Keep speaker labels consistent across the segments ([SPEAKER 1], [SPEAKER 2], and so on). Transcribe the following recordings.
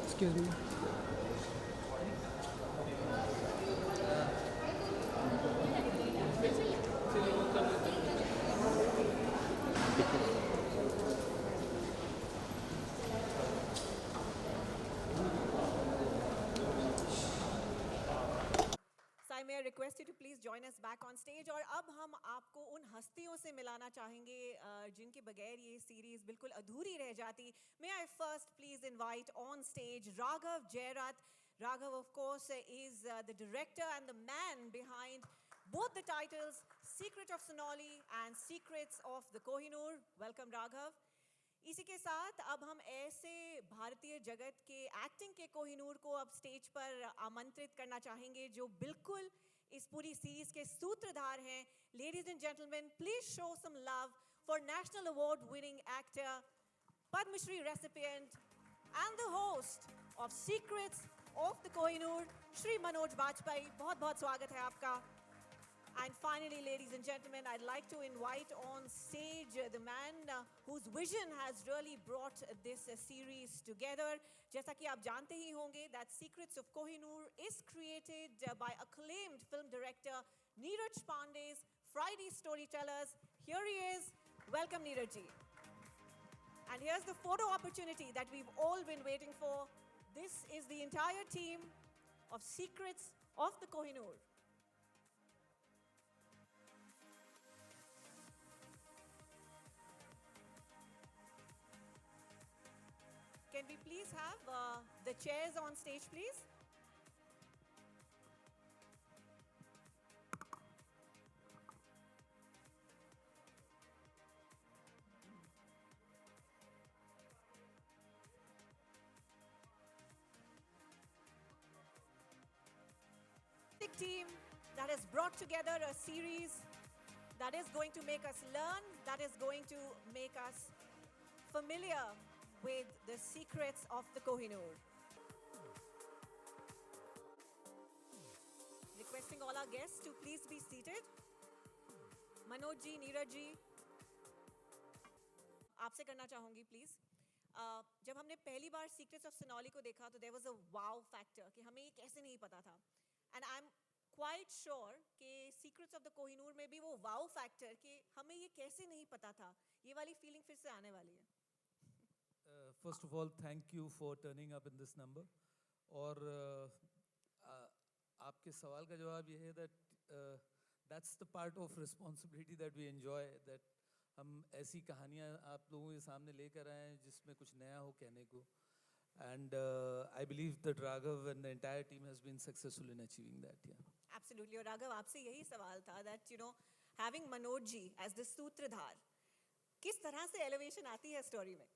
[SPEAKER 1] Excuse me.
[SPEAKER 2] Sai may I request you to please join us back on stage और अब हम आपको उन हस्तियों से मिलाना चाहेंगे जिनके बगैर ये सीरीज बिल्कुल अधूरी रह जाती. May I first please invite on stage Raghav Jairat. Raghav of course is the director and the man behind both the titles Secret of Sonali and Secrets of the Kohinoor. Welcome Raghav. इसी के साथ अब हम ऐसे भारतीय जगत के acting के कोहिनूर को अब स्टेज पर आमंत्रित करना चाहेंगे जो बिल्कुल इस पूरी सीरीज के सूत्रधार हैं. Ladies and gentleman, please show some love for national award winning actor, Padmashri recipient and the host of secrets of the Kohinoor, Shri Manoj Bajpayee. बहुत बहुत स्वागत है आपका. And finally, ladies and gentlemen, I'd like to invite on stage the man whose vision has really brought this series together. जैसा कि आप जानते ही होंगे that Secrets of Kohinoor is created by acclaimed film director Neeraj Pandey's Friday Storytellers. Here he is. Welcome, Neeraj ji. And here's the photo opportunity that we've all been waiting for. This is the entire team of Secrets of the Kohinoor. Can we please have the chairs on stage, please? Big team that has brought together a series that is going to make us learn, that is going to make us familiar with the secrets of the Kohinoor. Requesting all our guests to please be seated. Manoj ji, Neeraj ji, आपसे करना चाहूँगी please. जब हमने पहली बार Secrets of Sonali को देखा तो there was a wow factor कि हमें ये कैसे नहीं पता था. And I'm quite sure कि Secrets of the Kohinoor में भी वो wow factor कि हमें ये कैसे नहीं पता था, ये वाली feeling फिर से आने वाली है.
[SPEAKER 3] First of all, thank you for turning up in this number. और आपके सवाल का जवाब ये है that that's the part of responsibility that we enjoy, that हम ऐसी कहानियाँ आप लोगों के सामने लेकर आए हैं जिसमें कुछ नया हो कहने को. And I believe that Raghav and the entire team has been successful in achieving that. Yeah.
[SPEAKER 2] Absolutely. और Raghav, आपसे यही सवाल था that having Manoj ji as the सूत्रधार, किस तरह से elevation आती है story में?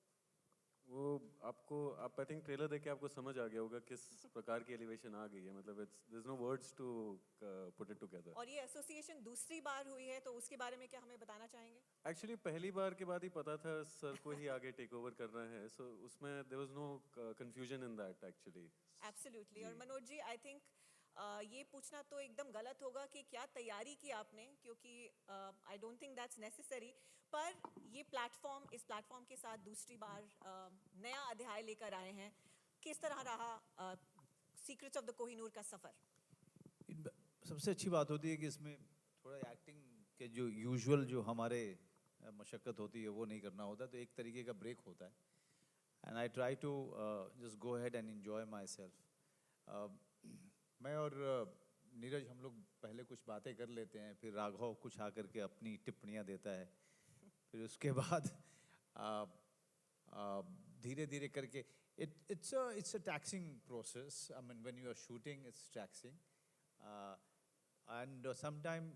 [SPEAKER 4] वो आप आई थिंक ट्रेलर देख के आपको समझ आ गया होगा किस प्रकार की एलिवेशन आ गई है. मतलब there is no words to put it together.
[SPEAKER 2] और ये एसोसिएशन दूसरी बार हुई है तो उसके बारे में क्या हमें बताना चाहेंगे?
[SPEAKER 4] एक्चुअली पहली बार के बाद ही पता था सर को ही आगे टेक ओवर करना है. सो उसमें there was no confusion in that actually.
[SPEAKER 2] Absolutely. और मनोज जी, आई थिंक ये पूछना तो एकदम गलत होगा कि क्या तैयारी की आपने, क्योंकि I don't think that's necessary. पर ये इस प्लेटफॉर्म के साथ दूसरी बार नया अध्याय लेकर आए हैं. किस तरह रहा सीक्रेट्स ऑफ द कोहिनूर का सफर?
[SPEAKER 5] सबसे अच्छी बात होती है कि इसमें थोड़ा एक्टिंग के जो यूजुअल जो हमारे मशक्क़त होती है वो नहीं करना होता, तो एक तरीके का ब्रेक होता है. And I try to just go ahead and enjoy myself. मैं और नीरज हम लोग पहले कुछ बातें कर लेते हैं, फिर राघव कुछ आकर के अपनी टिप्पणियाँ देता है, फिर उसके बाद धीरे धीरे करके it's a taxing process. I mean, when you are shooting, it's taxing. And sometime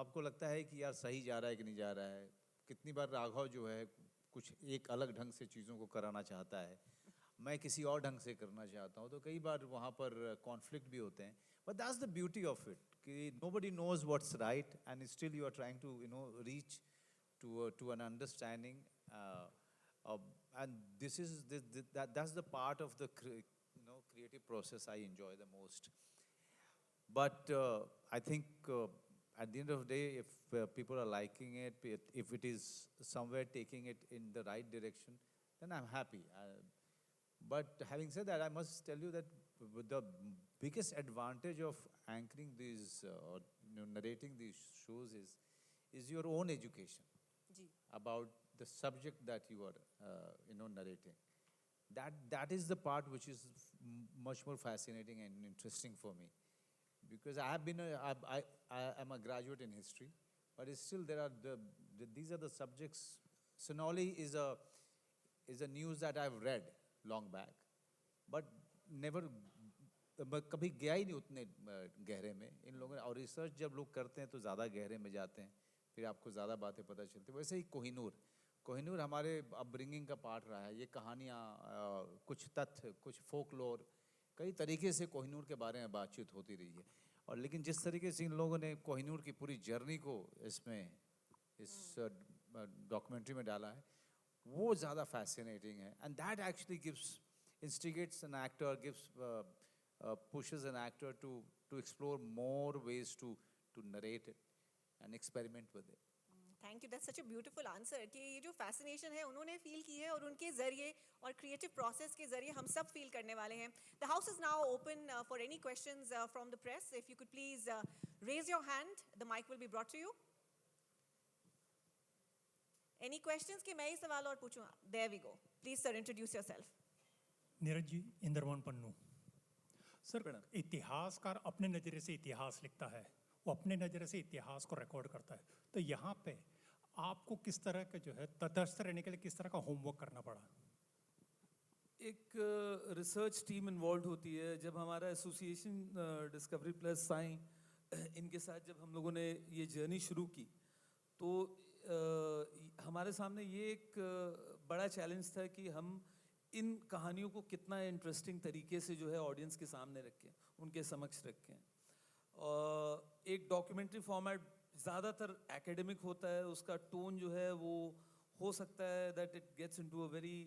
[SPEAKER 5] आपको लगता है कि यार सही जा रहा है कि नहीं जा रहा है. कितनी बार राघव जो है कुछ एक अलग ढंग से चीज़ों को कराना चाहता है, मैं किसी और ढंग से करना चाहता हूँ, तो कई बार वहाँ पर कॉन्फ्लिक्ट भी होते हैं. But that's the beauty of it कि nobody knows what's right and still you are trying to reach to an understanding. and this is that's the part of the creative process I enjoy the most. But I think at the end of the day, if people are liking it, if it is somewhere taking it in the right direction, then I'm happy. But having said that, I must tell you that the biggest advantage of anchoring these or narrating these shows is your own education
[SPEAKER 2] ji.
[SPEAKER 5] about the subject that you are narrating. That is the part which is much more fascinating and interesting for me, because I have been I am a graduate in history, but it's still there are these are the subjects. Sonali is a news that I've read long back, but never कभी गया ही नहीं उतने गहरे में इन लोगों ने. और research जब लोग करते हैं तो ज़्यादा गहरे में जाते हैं, फिर आपको ज़्यादा बातें पता चलती हैं. वैसे ही कोहिनूर हमारे अपब्रिंगिंग का पार्ट रहा है. ये कहानियाँ, कुछ तथ्य, कुछ फोकलोर, कई तरीके से कोहिनूर के बारे में बातचीत होती रही है. और लेकिन जिस तरीके से इन लोगों ने कोहिनूर की पूरी जर्नी को इसमें इस डॉक्यूमेंट्री में डाला है, वो ज़्यादा फैसिनेटिंग है. And that actually gives instigates an actor, pushes an actor to explore more ways to narrate it and experiment with it.
[SPEAKER 2] Thank you, that's such a beautiful answer कि ये जो फैसिनेशन है उन्होंने फील की है और उनके जरिए और क्रिएटिव प्रोसेस के जरिए हम सब फील करने वाले हैं. The house is now open for any questions from the press. If you could please raise your hand, the mike will be brought to you. Any questions कि मैं ही सवाल और पूछूं? There we go. Please sir, introduce yourself.
[SPEAKER 1] Neeraj ji, Indravan Pannu. Sir, इतिहासकार अपने नज़रिए से इतिहास लिखता है, वो अपने नज़रिए से इतिहास को रिकॉर्ड करता है. तो यहाँ पे आपको किस तरह का जो है तटस्थ रहने के लिए किस तरह का होमवर्क करना पड़ा?
[SPEAKER 3] एक रिसर्च टीम इन्वॉल्व होती है. जब हमारा एसोसिएशन डिस्कवरी प्लस साई, इनके साथ जब हम लोगों ने ये जर्नी शुरू की, तो हमारे सामने ये एक बड़ा चैलेंज था कि हम इन कहानियों को कितना इंटरेस्टिंग तरीके से जो है ऑडियंस के सामने रखें, उनके समक्ष रखें. एक डॉक्यूमेंट्री फॉर्मेट ज़्यादातर एकेडमिक होता है, उसका टोन जो है वो हो सकता है that it gets into a very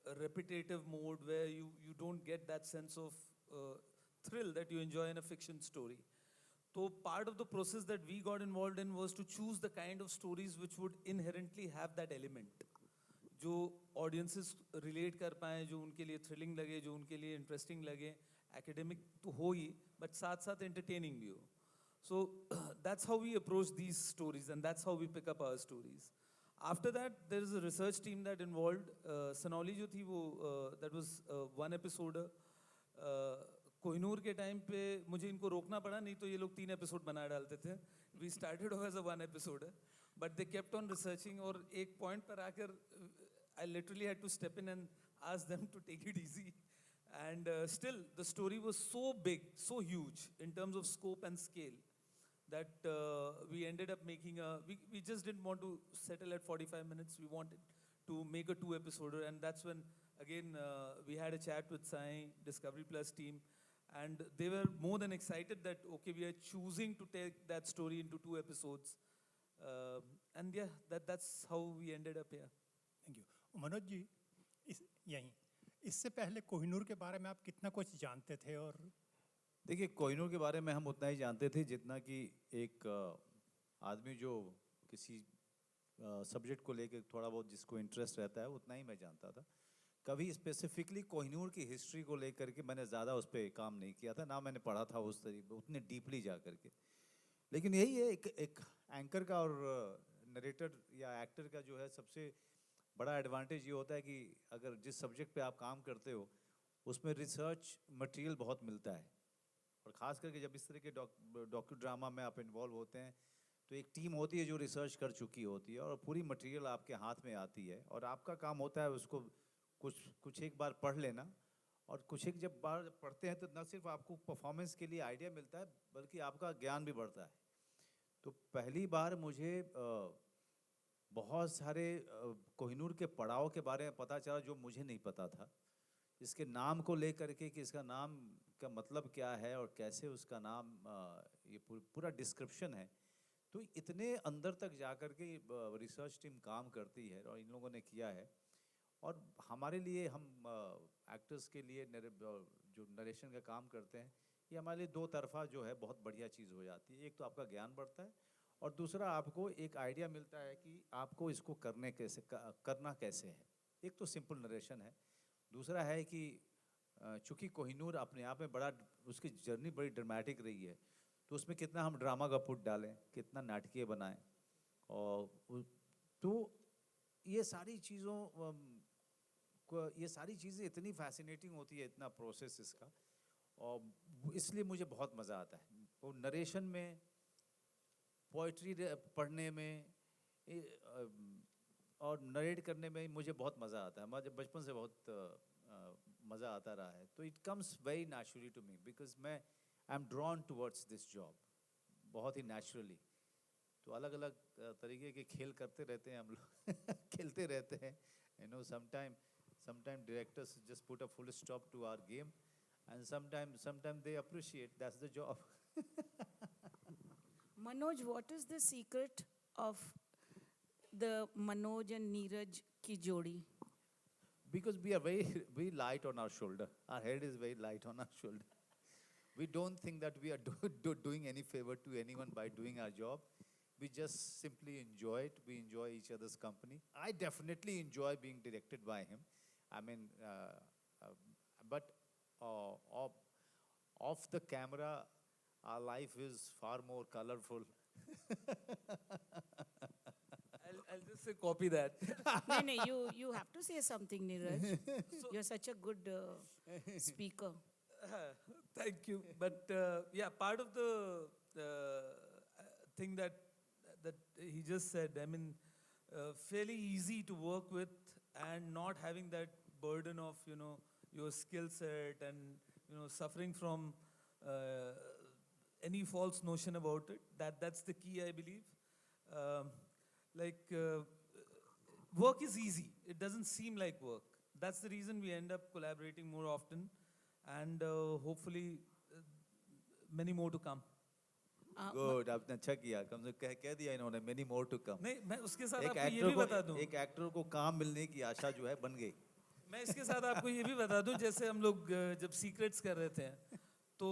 [SPEAKER 3] repetitive mode where you don't get that sense of thrill that you enjoy in a fiction story. So part of the process that we got involved in was to choose the kind of stories which would inherently have that element, जो audiences relate कर पाएँ, जो उनके लिए thrilling लगे, जो उनके लिए interesting लगे. Academic तो हो ही, but साथ साथ entertaining भी हो. So that's how we approach these stories and that's how we pick up our stories. After that, there is a research team that involved. Sonali जो थी वो that was one episode. Kohinoor के time पे मुझे इनको रोकना पड़ा, नहीं तो ये लोग 3 एपिसोड बना डालते थे. We started off as a 1 episode, but they kept on researching. और एक point पर आकर I literally had to step in and ask them to take it easy. And still, the story was so big, so huge in terms of scope and scale, that we ended up making we just didn't want to settle at 45 minutes. We wanted to make a 2-episoder, and that's when again we had a chat with Sai Discovery Plus team, and they were more than excited that okay, we are choosing to take that story into 2 episodes, and yeah, that's how we ended up here.
[SPEAKER 1] Thank you. Manoj ji, इससे पहले कोहिनूर के बारे में आप कितना कुछ जानते थे? और
[SPEAKER 5] देखिए, कोहिनूर के बारे में हम उतना ही जानते थे जितना कि एक आदमी जो किसी सब्जेक्ट को लेकर थोड़ा बहुत जिसको इंटरेस्ट रहता है, उतना ही मैं जानता था. कभी स्पेसिफिकली कोहिनूर की हिस्ट्री को लेकर के मैंने ज़्यादा उस पर काम नहीं किया था, ना मैंने पढ़ा था उस तरीके उतने डीपली जा करके. लेकिन यही है एक एंकर का और नरेटर या एक्टर का जो है सबसे बड़ा एडवांटेज ये होता है कि अगर जिस सब्जेक्ट पे आप काम करते हो उसमें रिसर्च मटेरियल बहुत मिलता है. और ख़ास करके जब इस तरह के डॉक्यू ड्रामा में आप इन्वॉल्व होते हैं तो एक टीम होती है जो रिसर्च कर चुकी होती है और पूरी मटेरियल आपके हाथ में आती है, और आपका काम होता है उसको कुछ एक बार पढ़ लेना. और कुछ एक जब बार पढ़ते हैं तो न सिर्फ आपको परफॉर्मेंस के लिए आइडिया मिलता है, बल्कि आपका ज्ञान भी बढ़ता है. तो पहली बार मुझे बहुत सारे कोहिनूर के पड़ाव के बारे में पता चला जो मुझे नहीं पता था. इसके नाम को लेकर के कि इसका नाम का मतलब क्या है और कैसे उसका नाम, ये पूरा डिस्क्रिप्शन है. तो इतने अंदर तक जा कर के रिसर्च टीम काम करती है और इन लोगों ने किया है और हमारे लिए हम एक्टर्स के लिए जो नरेशन का काम करते हैं, ये हमारे लिए दो तरफा जो है बहुत बढ़िया चीज़ हो जाती है। एक तो आपका ज्ञान बढ़ता है और दूसरा आपको एक आइडिया मिलता है कि आपको इसको करना कैसे है। एक तो सिंपल नरेशन है, दूसरा है कि चूँकि कोहिनूर अपने आप में बड़ा, उसकी जर्नी बड़ी ड्रामेटिक रही है, तो उसमें कितना हम ड्रामा का पुट डालें, कितना नाटकीय बनाएं, और तो ये सारी चीज़ें इतनी फैसिनेटिंग होती है, इतना प्रोसेस इसका, और इसलिए मुझे बहुत मज़ा आता है। वो नरेशन में, पोइट्री पढ़ने में, और नरेट करने में मुझे बहुत मज़ा आता है। मुझे बचपन से बहुत मज़ा आता रहा है, तो it comes very naturally to me, because मैं I am drawn towards this job बहुत ही नेचुरली। तो अलग अलग तरीके के खेल करते रहते हैं हम लोग खेलते रहते हैं, you know. Sometime directors just put a full stop to our game, and sometime they appreciate, that's the job.
[SPEAKER 6] Manoj, what is the secret of the Manoj and Neeraj ki jodi?
[SPEAKER 5] Because we are very light on our shoulder. Our head is very light on our shoulder. We don't think that we are doing any favor to anyone by doing our job. We just simply enjoy it. We enjoy each other's company. I definitely enjoy being directed by him. I mean, but off the camera, our life is far more colorful.
[SPEAKER 3] I'll just say copy that.
[SPEAKER 6] No, you have to say something, Neeraj. You're such a good speaker.
[SPEAKER 3] Thank you. But yeah, part of the thing that he just said, I mean, fairly easy to work with, and not having that burden of, you know, your skill set, and suffering from any false notion about it. That's the key, I believe. Work is easy. It doesn't seem like work. That's the reason we end up collaborating more often, and hopefully many more to come.
[SPEAKER 5] Good, आपने अच्छा किया, कम से कम कह दिया इन्होंने, many more to come.
[SPEAKER 3] नहीं, मैं उसके साथ आपको ये भी बता दूं,
[SPEAKER 5] एक एक्टर को काम मिलने की आशा जो है बन गई।
[SPEAKER 3] मैं इसके साथ आपको ये भी बता दूं, जैसे हम लोग जब सीक्रेट्स कर रहे थे, तो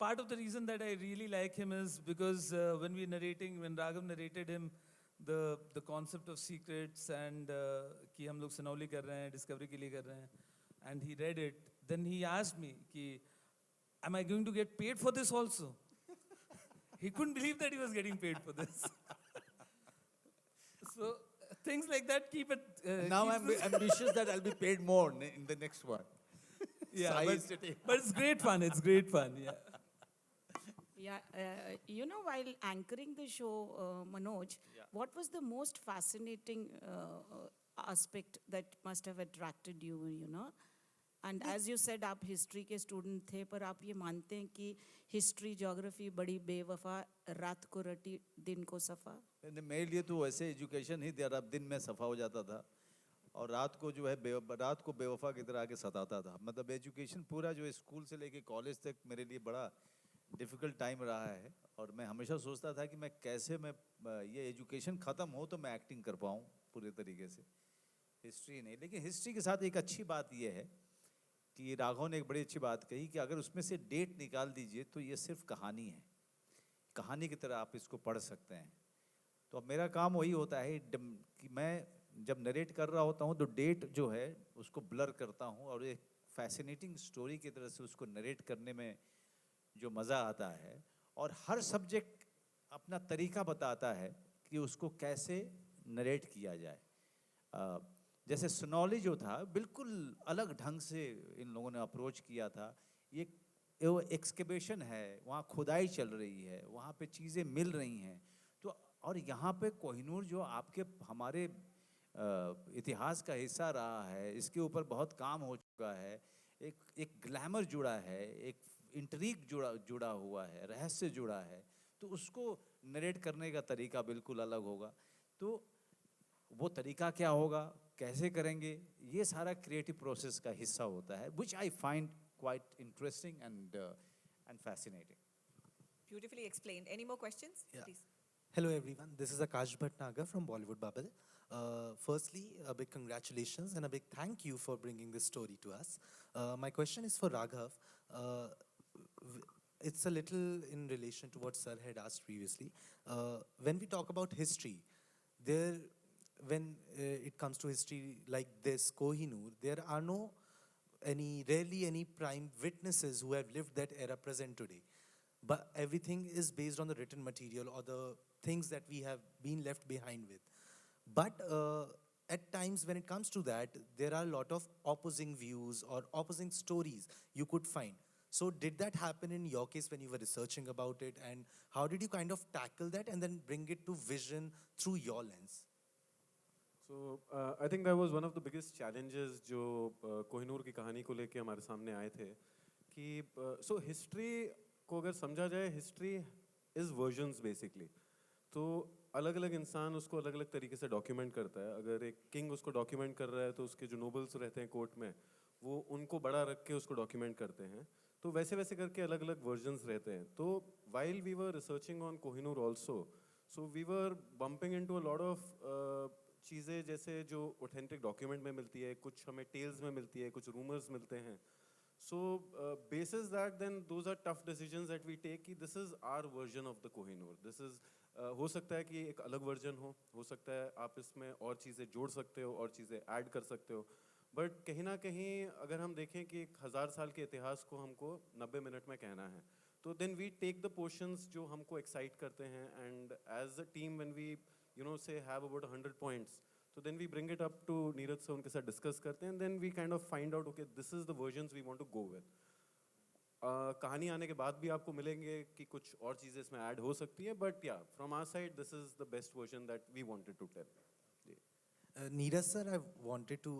[SPEAKER 3] part of the reason that I really like him is because when Raghav narrated him the concept of secrets, and कि हम लोग सनौली कर रहे हैं, डिस्कवरी के लिए कर रहे हैं, and he read it, then he asked me कि am I going to get paid for this also? He couldn't believe that he was getting paid for this. So things like that keep it.
[SPEAKER 5] Now I'm ambitious that I'll be paid more in the next one.
[SPEAKER 3] Yeah,
[SPEAKER 5] Size
[SPEAKER 3] but it's great fun. It's great fun. Yeah.
[SPEAKER 6] Yeah, while anchoring the show, Manoj, what was the most fascinating aspect that must have attracted you, And as you said, आप history के student थे, पर आप ये मानते हैं कि history, geography बड़ी बेवफा, रात को रटी दिन को सफा?
[SPEAKER 5] मेरे लिए तो वैसे एजुकेशन ही दिया, दिन में सफा हो जाता था, और रात को जो है रात को बेवफा की तरह आके सताता था। मतलब एजुकेशन पूरा जो स्कूल से लेके कॉलेज तक मेरे लिए बड़ा डिफ़िकल्ट टाइम रहा है, और मैं हमेशा सोचता था कि मैं कैसे ये एजुकेशन ख़त्म हो तो मैं एक्टिंग कर पाऊँ पूरे तरीके से, हिस्ट्री नहीं। लेकिन हिस्ट्री के साथ एक अच्छी बात ये है कि राघव ने एक बड़ी अच्छी बात कही कि अगर उसमें से डेट निकाल दीजिए तो ये सिर्फ कहानी है, कहानी की तरह आप इसको पढ़ सकते हैं। तो अब मेरा काम वही होता है कि मैं जब नरेट कर रहा होता हूँ तो डेट जो है उसको ब्लर करता हूँ, और एक फैसिनेटिंग स्टोरी की तरह से उसको नरेट करने में जो मज़ा आता है, और हर सब्जेक्ट अपना तरीका बताता है कि उसको कैसे नरेट किया जाए। जैसे सनौली जो था बिल्कुल अलग ढंग से इन लोगों ने अप्रोच किया था। ये एक्सकेवेशन है, वहाँ खुदाई चल रही है, वहाँ पे चीज़ें मिल रही हैं। तो और यहाँ पे कोहिनूर जो हमारे इतिहास का हिस्सा रहा है, इसके ऊपर बहुत काम हो चुका है, एक ग्लैमर जुड़ा है, एक इंट्रीग जुड़ा हुआ है, रहस्य जुड़ा है, तो उसको नरेट करने का तरीका बिल्कुल अलग होगा। तो वो तरीका क्या होगा, कैसे करेंगे, ये सारा क्रिएटिव प्रोसेस का हिस्सा होता है, which I find quite interesting and fascinating.
[SPEAKER 2] Beautifully explained. Any more questions?
[SPEAKER 7] Yeah.
[SPEAKER 2] Please.
[SPEAKER 7] Hello everyone, this is Akash Bhatnagar from Bollywood Bubble. Firstly, a big congratulations and a big thank you for bringing this story to us. My question is for Raghav. It's a little in relation to what Sir had asked previously. When we talk about history, there, when it comes to history like this, Kohinoor, there are rarely any prime witnesses who have lived that era present today. But everything is based on the written material or the things that we have been left behind with. But at times when it comes to that, there are a lot of opposing views or opposing stories you could find. So did that happen in your case when you were researching about it? And how did you kind of tackle that and then bring it to vision through your lens?
[SPEAKER 4] So I think that was one of the biggest challenges जो कोहिनूर की कहानी को लेके हमारे सामने आए थे कि so history को अगर समझा जाए, history is versions basically. तो अलग अलग इंसान उसको अलग अलग तरीके से डॉक्यूमेंट करता है. अगर एक किंग उसको डॉक्यूमेंट कर रहा है तो उसके जो नोबल्स रहते हैं कोर्ट में वो उनको बड़ा रख के उसको डॉक्यूमेंट करते हैं. तो वैसे वैसे करके अलग अलग वर्जन्स रहते हैं. तो while we were researching on Kohinoor also, so we were bumping into a lot of चीज़ें जैसे जो ऑथेंटिक डॉक्यूमेंट में मिलती है, कुछ हमें टेल्स में मिलती है, कुछ रूमर्स मिलते हैं. So basis that, then those are tough decisions that we take कि this is our version of the Kohinoor. This is हो सकता है कि एक अलग वर्जन हो सकता है आप इसमें और चीज़ें जोड़ सकते हो और चीज़ें ऐड कर सकते हो. बट कहीं ना कहीं अगर हम देखें कि 1000 साल के इतिहास को हमको 90 मिनट में कहना है, तो then we take the portions जो हमको एक्साइट करते हैं, and as a team when we say have about 100 points, तो then we bring it up to Neeraj से, उनके साथ डिस्कस करते हैं, then we kind of find out okay this is the versions we want to go with. कहानी आने के बाद भी आपको मिलेंगे कि कुछ और चीज़ें इसमें ऐड हो सकती है, बट या from our side this is the best version that we wanted to tell.
[SPEAKER 7] Neeraj sir, I wanted to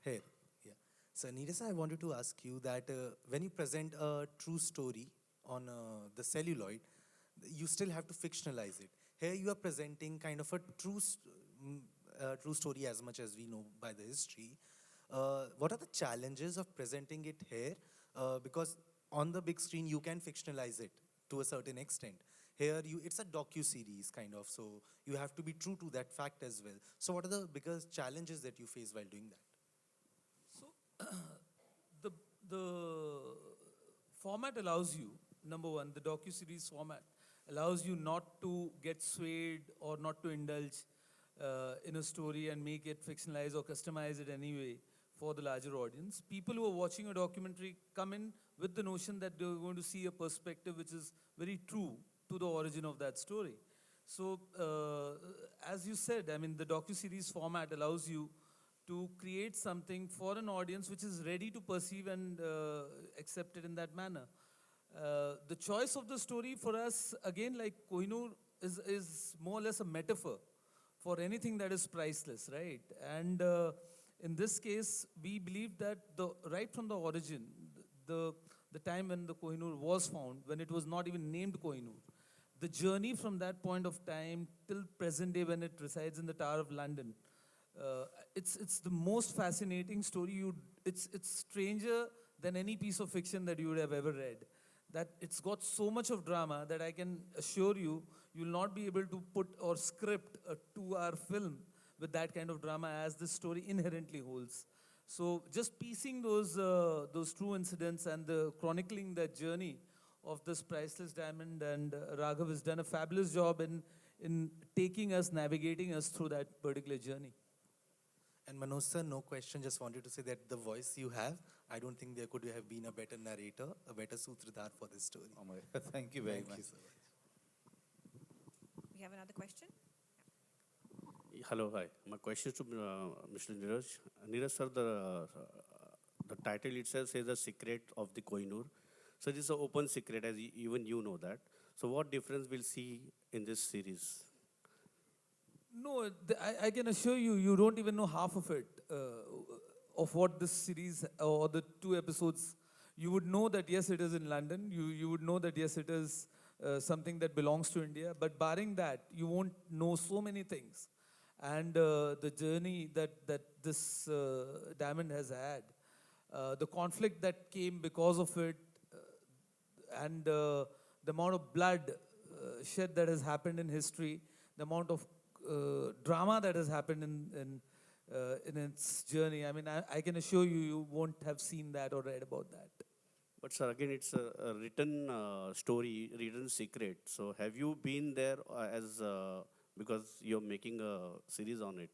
[SPEAKER 7] here. Yeah. So Neeraj sir, I wanted to ask you that when you present a true story on the celluloid, you still have to fictionalize it. Here you are presenting kind of a true story as much as we know by the history. What are the challenges of presenting it here? Because on the big screen you can fictionalize it to a certain extent. Here it's a docu-series kind of, so you have to be true to that fact as well. So what are the biggest challenges that you face while doing that?
[SPEAKER 3] So the format allows you, number one, the docu-series format allows you not to get swayed or not to indulge in a story and make it fictionalize or customize it anyway for the larger audience. People who are watching a documentary come in with the notion that they're going to see a perspective which is very true to the origin of that story. So, as you said, I mean, the docu-series format allows you to create something for an audience which is ready to perceive and accept it in that manner. The choice of the story for us, again, like Kohinoor, is more or less a metaphor for anything that is priceless, right? And in this case, we believe that right from the origin, the time when the Kohinoor was found, when it was not even named Kohinoor, the journey from that point of time till present day when it resides in the Tower of London, it's the most fascinating story. It's stranger than any piece of fiction that you would have ever read. That it's got so much of drama that I can assure you, you'll not be able to put or script a 2-hour film with that kind of drama as this story inherently holds. So just piecing those true incidents and the chronicling that journey of this priceless diamond, and Raghav has done a fabulous job in taking us, navigating us through that particular journey.
[SPEAKER 7] And Manoj sir, no question, just wanted to say that the voice you have, I don't think there could have been a better narrator, a better sutradhar for this story.
[SPEAKER 5] Oh my God. Thank you very much.
[SPEAKER 7] You so much.
[SPEAKER 2] We have another question.
[SPEAKER 8] Hello, hi. My question is to Mr. Neeraj. Neeraj sir, the title itself says the secret of the Kohinoor. So this is an open secret, as even you know that. So what difference we'll see in this series?
[SPEAKER 3] No, I can assure you, you don't even know half of it, of what this series or the 2 episodes. You would know that yes, it is in London. You would know that yes, it is something that belongs to India. But barring that, you won't know so many things. And the journey that this diamond has had, the conflict that came because of it, and the amount of blood shed that has happened in history, the amount of drama that has happened in its journey. I mean, I can assure you, you won't have seen that or read about that.
[SPEAKER 8] But sir, again, it's a written story, written secret. So have you been there as because you're making a series on it?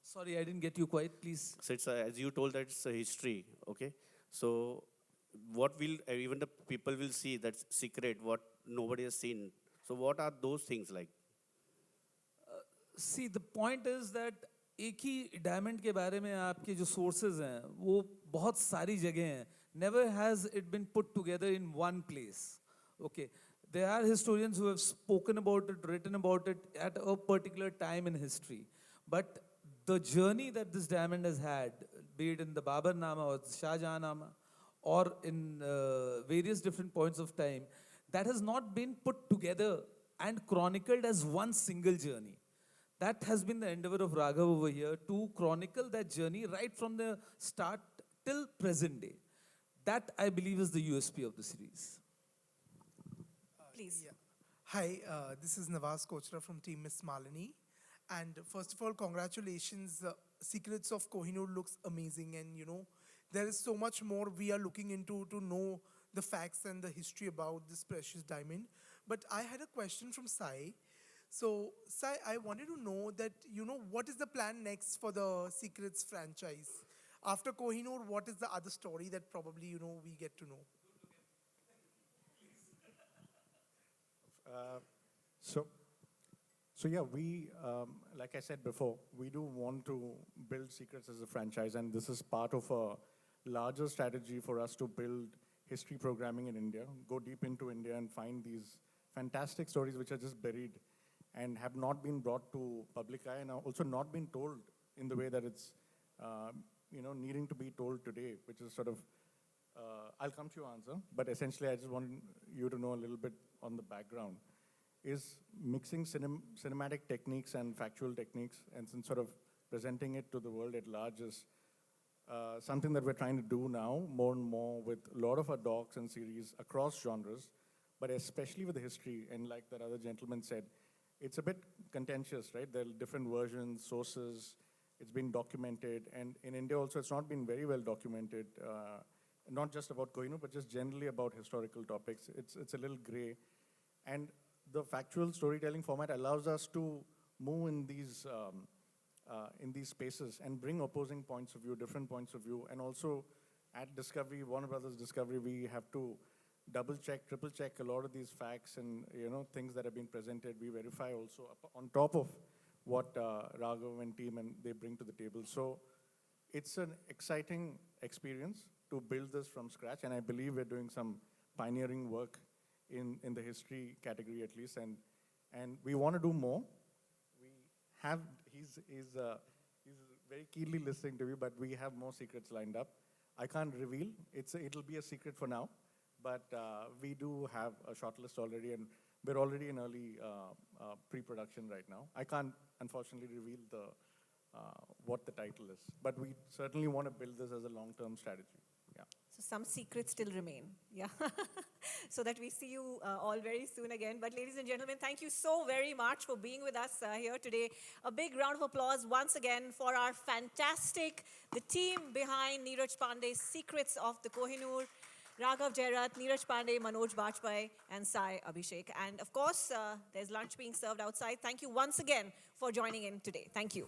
[SPEAKER 3] Sorry, I didn't get you quite. Please.
[SPEAKER 8] So it's as you told that it's a history. Okay. So what will even the people will see that's secret, what nobody has seen. So what are those things like?
[SPEAKER 3] See, the point is that एक ही diamond के बारे में आपके जो sources हैं वो बहुत सारी जगह हैं. Never has it been put together in one place. Okay, there are historians who have spoken about it, written about it at a particular time in history. But the journey that this diamond has had, be it in the Babarnama or the Shah Jahanama, or in various different points of time, that has not been put together and chronicled as one single journey. That has been the endeavor of Raghav over here, to chronicle that journey right from the start till present day. That, I believe, is the USP of the series.
[SPEAKER 2] Please.
[SPEAKER 9] Yeah. Hi, this is Nawaz Kochra from Team Miss Malini. And first of all, congratulations. Secrets of Kohinoor looks amazing. And, you know, there is so much more we are looking into to know the facts and the history about this precious diamond. But I had a question from Sai. So, Sai, I wanted to know that, you know, what is the plan next for the Secrets franchise? After Kohinoor, what is the other story that probably, you know, we get to know?
[SPEAKER 10] So yeah, we, like I said before, we do want to build Secrets as a franchise, and this is part of a larger strategy for us to build history programming in India, go deep into India and find these fantastic stories which are just buried and have not been brought to public eye, and are also not been told in the way that it's, you know, needing to be told today, which is sort of, I'll come to your answer, but essentially I just want you to know a little bit on the background, is mixing cinematic techniques and factual techniques and sort of presenting it to the world at large is something that we're trying to do now more and more with a lot of our docs and series across genres, but especially with the history. And like that other gentleman said, it's a bit contentious, right? There are different versions, sources, it's been documented. And in India also, it's not been very well documented, not just about Kohinoor, but just generally about historical topics. It's a little gray. And the factual storytelling format allows us to move in these spaces and bring opposing points of view, different points of view. And also at Discovery, Warner Brothers Discovery, we have to double check, triple check a lot of these facts and, you know, things that have been presented. We verify also on top of what Raghav and team and they bring to the table. So it's an exciting experience to build this from scratch, and I believe we're doing some pioneering work in the history category at least, and we want to do more. We have, he's very keenly listening to me, but we have more secrets lined up. I can't reveal, it'll be a secret for now, but we do have a shortlist already, and we're already in early pre-production right now. I can't, unfortunately, reveal what the title is, but we certainly want to build this as a long-term strategy. Yeah.
[SPEAKER 2] So some secrets still remain, yeah. So that we see you all very soon again. But ladies and gentlemen, thank you so very much for being with us here today. A big round of applause once again for our the team behind Neeraj Pandey's Secrets of the Kohinoor, Raghav Jairath, Neeraj Pandey, Manoj Bajpayee, and Sai Abhishek. And of course, there's lunch being served outside. Thank you once again for joining in today. Thank you.